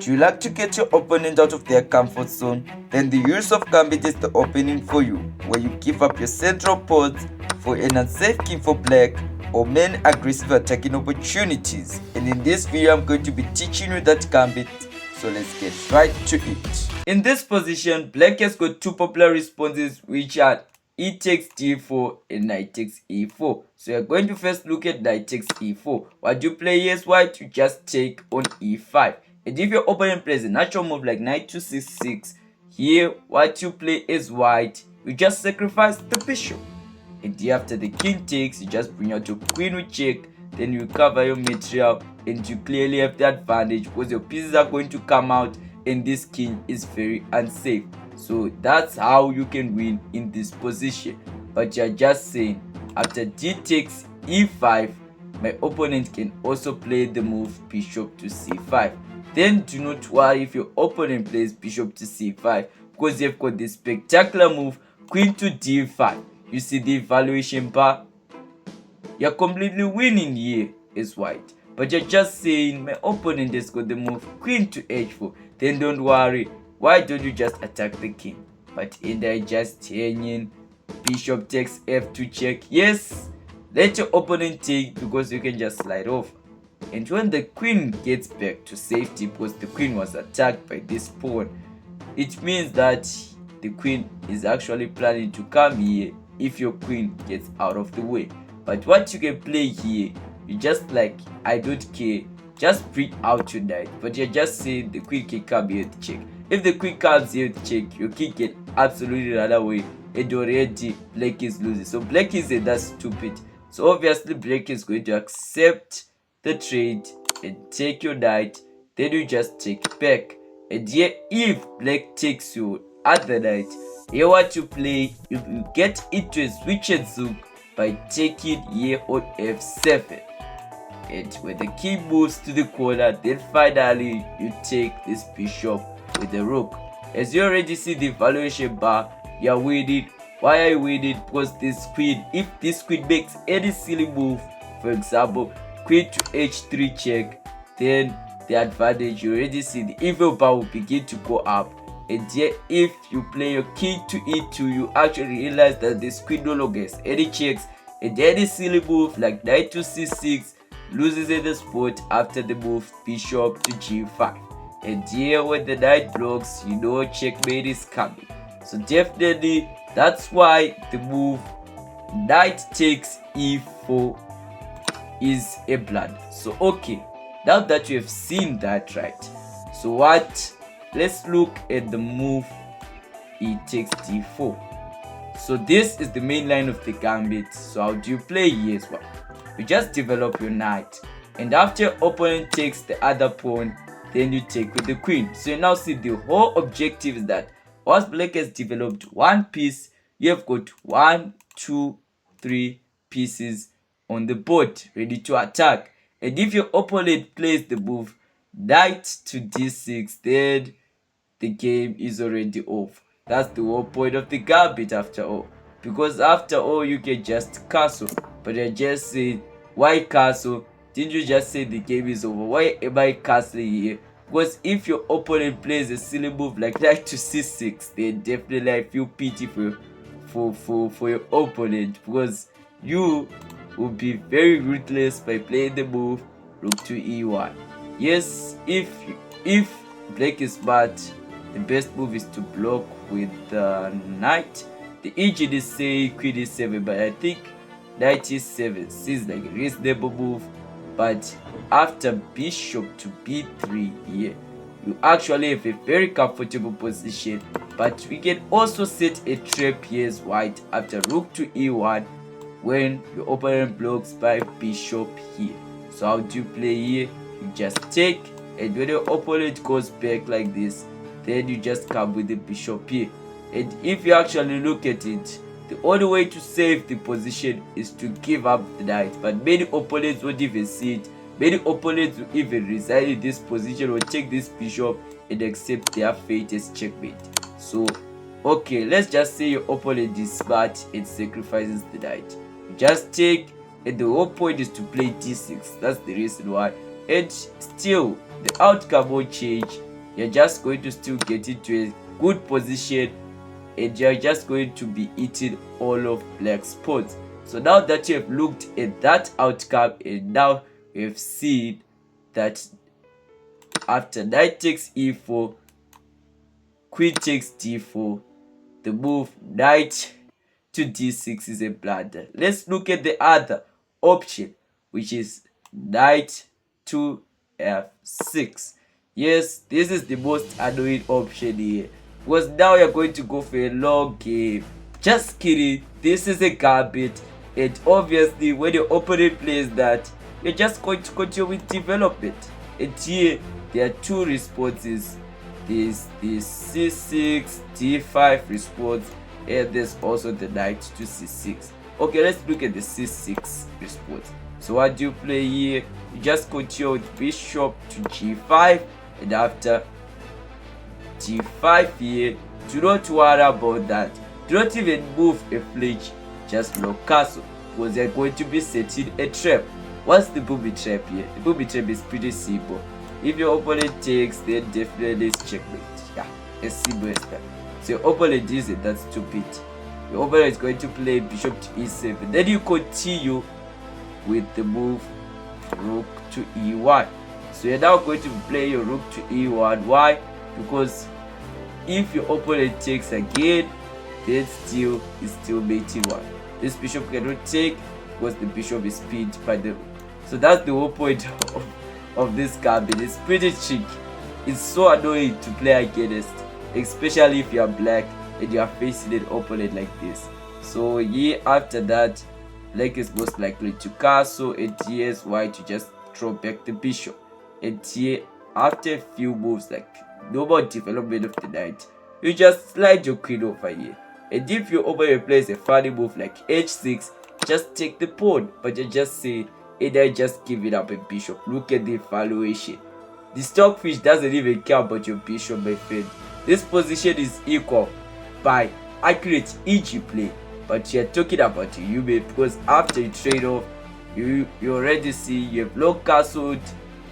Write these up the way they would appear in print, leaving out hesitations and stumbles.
Do you like to get your opponent out of their comfort zone? Then the Urusov Gambit is the opening for you, where you give up your central pawns for an unsafe king for black or many aggressive attacking opportunities. And in this video I'm going to be teaching you that gambit, so let's get right to it. In this position, black has got two popular responses, which are e takes d4 and knight takes e4. So you're going to first look at knight takes e4. What you play here is white, you just take on e5. And if your opponent plays a natural move like knight to c6, here what you play is white, you just sacrifice the bishop. And here after the king takes, you just bring out your queen with check, then you cover your material, and you clearly have the advantage because your pieces are going to come out and this king is very unsafe. So that's how you can win in this position. But you're just saying, after d takes e5, my opponent can also play the move bishop to c5. Then do not worry if your opponent plays bishop to c5, because you've got this spectacular move queen to d5. You see the evaluation bar? You're completely winning here as white. But you're just saying my opponent has got the move queen to h4. Then don't worry, why don't you just attack the king? But in there just hanging, bishop takes f2 check. Yes, let your opponent take, because you can just slide over. And when the queen gets back to safety, because the queen was attacked by this pawn, it means that the queen is actually planning to come here if your queen gets out of the way. But what you can play here, you just like, I don't care, just bring out your knight. But you're just saying the queen can come here to check. If the queen comes here to check, your king can absolutely run away, and already black is losing. So black is that's stupid. So obviously black is going to accept the trade and take your knight. Then you just take back. And here if black takes your other knight, here what you play, you get into a switched zook by taking here on f7. And when the king moves to the corner, then finally you take this bishop with the rook. As you already see the evaluation bar, you are winning. Why are you winning? Because this queen, if this queen makes any silly move, for example queen to h3 check, then the advantage, you already see the evil bar will begin to go up. And here if you play your king to e2, you actually realize that this queen no longer has any checks, and any silly move like knight to c6 loses in the spot after the move bishop to g5. And here when the knight blocks, you know checkmate is coming. So definitely that's why the move knight takes e4 is a blunder. So okay, now that you have seen that, right, so what, let's look at the move e takes d4. So this is the main line of the gambit. So how do you play here as well? You just develop your knight, and after your opponent takes the other pawn, then you take with the queen. So you now see the whole objective is that once black has developed one piece, you have got 1, 2, 3 pieces on the board ready to attack. And if your opponent plays the move knight to d6, then the game is already over. That's the whole point of the gambit after all, because after all you can just castle. But I just said, why castle? Didn't you just say the game is over? Why am I castling here? Because if your opponent plays a silly move like knight to c6, then definitely I feel pity for your opponent, because you will be very ruthless by playing the move rook to e1. Yes, if black is smart, the best move is to block with the knight. The agent is saying queen e7, but I think knight e7 seems like a reasonable move. But after bishop to b3 here, you actually have a very comfortable position. But we can also set a trap here as white after rook to e1 when your opponent blocks by bishop here. So how do you play here? You just take, and when your opponent goes back like this, then you just come with the bishop here. And if you actually look at it, the only way to save the position is to give up the knight. But many opponents won't even see it. Many opponents will even resign in this position or take this bishop and accept their fate as checkmate. So okay, let's just say your opponent is smart and sacrifices the knight. You just take, and the whole point is to play d6. That's the reason why. And still the outcome won't change. you're just going to still get into a good position, and you're just going to be eating all of black's pawns. So now that you have looked at that outcome, and now you have seen that after knight takes e4, queen takes d4, the move knight to d6 is a blunder. Let's look at the other option, which is knight to f6. Yes, this is the most annoying option here, because now you're going to go for a long game. Just kidding, this is a gambit, and obviously when your opponent plays that, you're just going to continue with development. And here there are two responses. There's the c6 d5 response, and there's also the knight to c6. Okay, let's look at the c6 response. So what do you play here? You just continue with bishop to g5, and after g5 here, do not worry about that. Do not even move a flinch, just block castle, because they're going to be setting a trap. What's the booby trap here? The booby trap is pretty simple. If your opponent takes, then definitely it's checkmate. Yeah, as simple as that. So your opponent isn't that stupid. Your opponent is going to play bishop to e7. Then you continue with the move rook to e1. So you're now going to play your rook to e1. Why? Because if your opponent takes again, then still is still mating one. This bishop cannot take because the bishop is pinned by the rook. So that's the whole point of this gambit. It's pretty tricky. It's so annoying to play against, especially if you are black and you are facing an opponent like this. So here after that, black is most likely to castle, and here's white to just throw back the bishop. And here after a few moves, like no more development of the knight, you just slide your queen over here. And if your opponent plays a funny move like h6, just take the pawn, but you just say either just give it up a bishop. Look at the evaluation. The stockfish doesn't even care about your bishop, my friend. This position is equal by accurate eg play, but you're talking about yougive, because after you trade off, you already see you have long castled,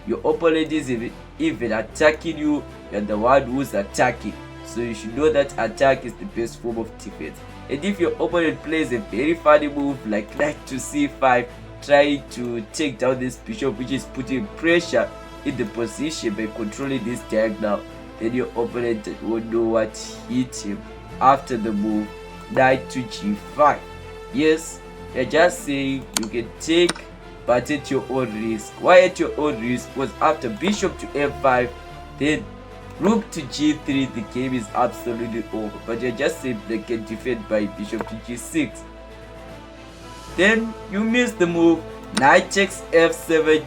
your opponent is even attacking you, you're the one who's attacking. So you should know that attack is the best form of defense. And if your opponent plays a very funny move like knight to c5, trying to take down this bishop, which is putting pressure in the position by controlling this diagonal, then your opponent won't know what hit him after the move knight to g5. Yes, you're just saying you can take, but at your own risk. Why at your own risk? Because after bishop to f5, then rook to g3, the game is absolutely over. But you're just saying they can defend by bishop to g6. Then you miss the move knight takes f7,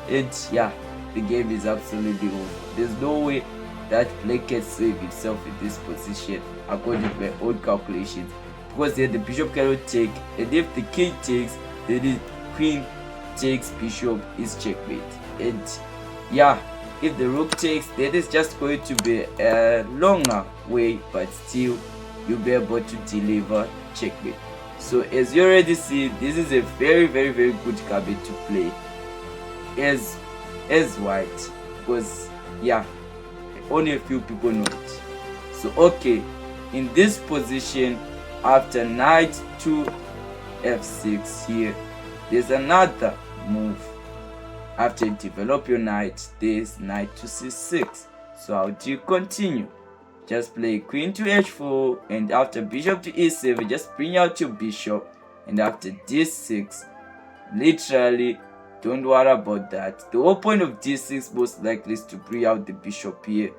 and yeah, the game is absolutely over. There's no way that black can save himself in this position according to my own calculations, because then the bishop cannot take, and if the king takes, then the queen takes bishop is checkmate. And yeah, if the rook takes, then it's just going to be a longer way, but still you'll be able to deliver checkmate. So as you already see, this is a very good gambit to play as white, because yeah, only a few people know it. So okay, in this position, after knight to f6 here, there's another move. After you develop your knight, there's knight to c6. So how do you continue? Just play queen to h4, and after bishop to e7, just bring out your bishop, and after d6, literally don't worry about that. The whole point of d6 most likely is to bring out the bishop here,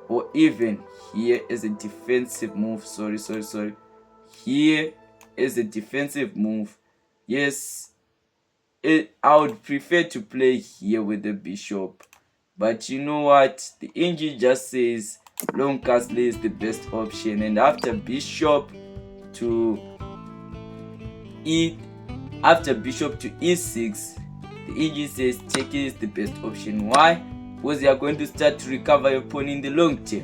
or even here as a defensive move. Here is a defensive move. Yes, I would prefer to play here with the bishop, but you know what, the engine just says long castle is the best option. And after bishop to e6, the engine says taking is the best option. Why? Because you are going to start to recover your pawn in the long term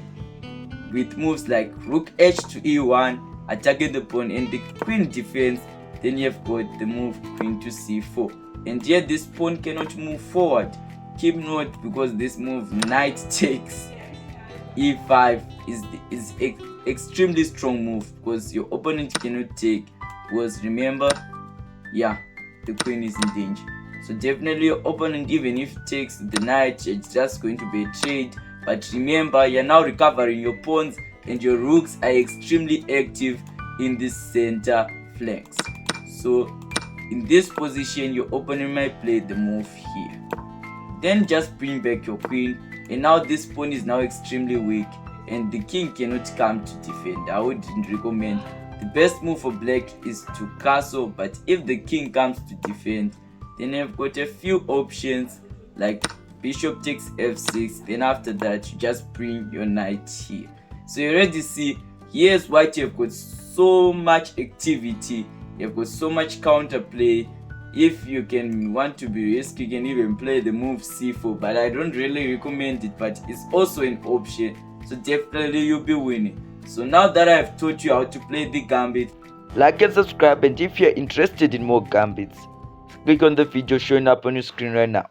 with moves like rook h to e1, attacking the pawn and the queen defense. Then you have got the move queen to c4, and yet this pawn cannot move forward. Keep note, because this move knight takes, e5 is extremely strong move because your opponent cannot take, because remember, yeah, the queen is in danger. So definitely your opponent, even if takes the knight, it's just going to be a trade. But remember, you're now recovering your pawns and your rooks are extremely active in the center flanks. So in this position, your opponent might play the move here. Then just bring back your queen, and now this pawn is now extremely weak and the king cannot come to defend. I wouldn't recommend. The best move for black is to castle, but if the king comes to defend, then you've got a few options like bishop takes f6. Then after that, you just bring your knight here. So you already see, here's white, you've got so much activity, you've got so much counterplay. If you can want to be risky, you can even play the move c4, but I don't really recommend it, but it's also an option. So definitely you'll be winning. So now that I've taught you how to play the gambit, like and subscribe, and if you're interested in more gambits, click on the video showing up on your screen right now.